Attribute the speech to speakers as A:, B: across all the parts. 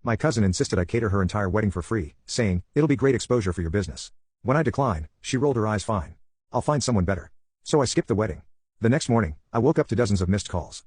A: My cousin insisted I cater her entire wedding for free, saying, "It'll be great exposure for your business." When I declined, she rolled her eyes. "Fine. I'll find someone better." So I skipped the wedding. The next morning, I woke up to dozens of missed calls.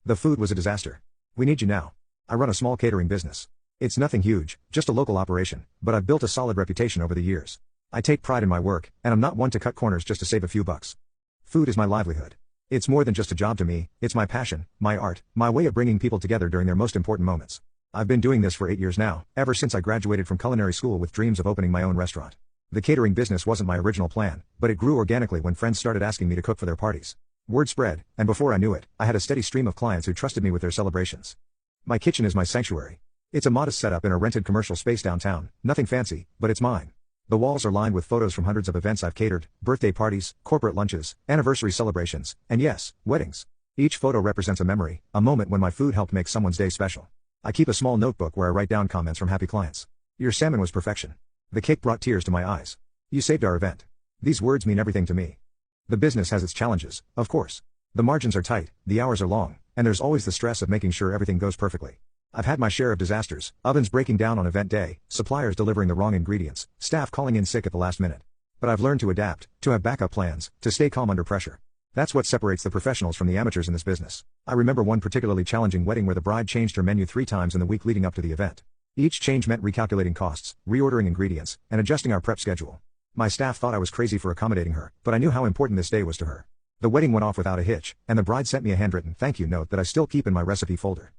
A: The food was a disaster. "We need you now." I run a small catering business. It's nothing huge, just a local operation, but I've built a solid reputation over the years. I take pride in my work, and I'm not one to cut corners just to save a few bucks. Food is my livelihood. It's more than just a job to me, it's my passion, my art, my way of bringing people together during their most important moments. I've been doing this for 8 years now, ever since I graduated from culinary school with dreams of opening my own restaurant. The catering business wasn't my original plan, but it grew organically when friends started asking me to cook for their parties. Word spread, and before I knew it, I had a steady stream of clients who trusted me with their celebrations. My kitchen is my sanctuary. It's a modest setup in a rented commercial space downtown, nothing fancy, but it's mine. The walls are lined with photos from hundreds of events I've catered, birthday parties, corporate lunches, anniversary celebrations, and yes, weddings. Each photo represents a memory, a moment when my food helped make someone's day special. I keep a small notebook where I write down comments from happy clients. "Your salmon was perfection. The cake brought tears to my eyes. You saved our event." These words mean everything to me. The business has its challenges, of course. The margins are tight, the hours are long, and there's always the stress of making sure everything goes perfectly. I've had my share of disasters, ovens breaking down on event day, suppliers delivering the wrong ingredients, staff calling in sick at the last minute. But I've learned to adapt, to have backup plans, to stay calm under pressure. That's what separates the professionals from the amateurs in this business. I remember one particularly challenging wedding where the bride changed her menu 3 times in the week leading up to the event. Each change meant recalculating costs, reordering ingredients, and adjusting our prep schedule. My staff thought I was crazy for accommodating her, but I knew how important this day was to her. The wedding went off without a hitch, and the bride sent me a handwritten thank you note that I still keep in my recipe folder.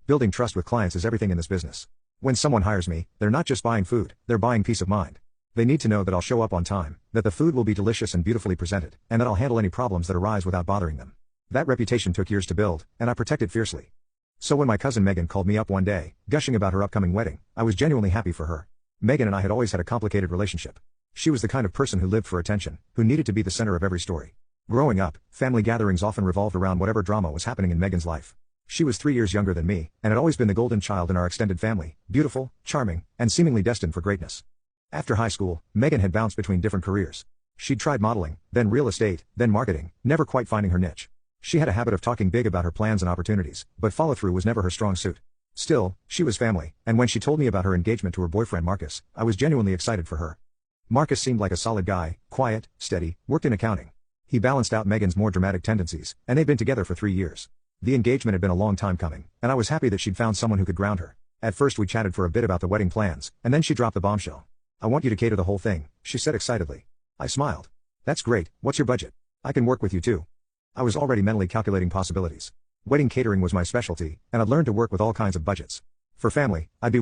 A: Building trust with clients is everything in this business. When someone hires me, they're not just buying food, they're buying peace of mind. They need to know that I'll show up on time, that the food will be delicious and beautifully presented, and that I'll handle any problems that arise without bothering them. That reputation took years to build, and I protect it fiercely. So when my cousin Megan called me up one day, gushing about her upcoming wedding, I was genuinely happy for her. Megan and I had always had a complicated relationship. She was the kind of person who lived for attention, who needed to be the center of every story. Growing up, family gatherings often revolved around whatever drama was happening in Megan's life. She was 3 years younger than me, and had always been the golden child in our extended family, beautiful, charming, and seemingly destined for greatness. After high school, Megan had bounced between different careers. She'd tried modeling, then real estate, then marketing, never quite finding her niche. She had a habit of talking big about her plans and opportunities, but follow-through was never her strong suit. Still, she was family, and when she told me about her engagement to her boyfriend Marcus, I was genuinely excited for her. Marcus seemed like a solid guy, quiet, steady, worked in accounting. He balanced out Megan's more dramatic tendencies, and they'd been together for 3 years. The engagement had been a long time coming, and I was happy that she'd found someone who could ground her. At first we chatted for a bit about the wedding plans, and then she dropped the bombshell. "I want you to cater the whole thing," she said excitedly. I smiled. "That's great, what's your budget? I can work with you too." I was already mentally calculating possibilities. Wedding catering was my specialty, and I'd learned to work with all kinds of budgets. For family, I'd be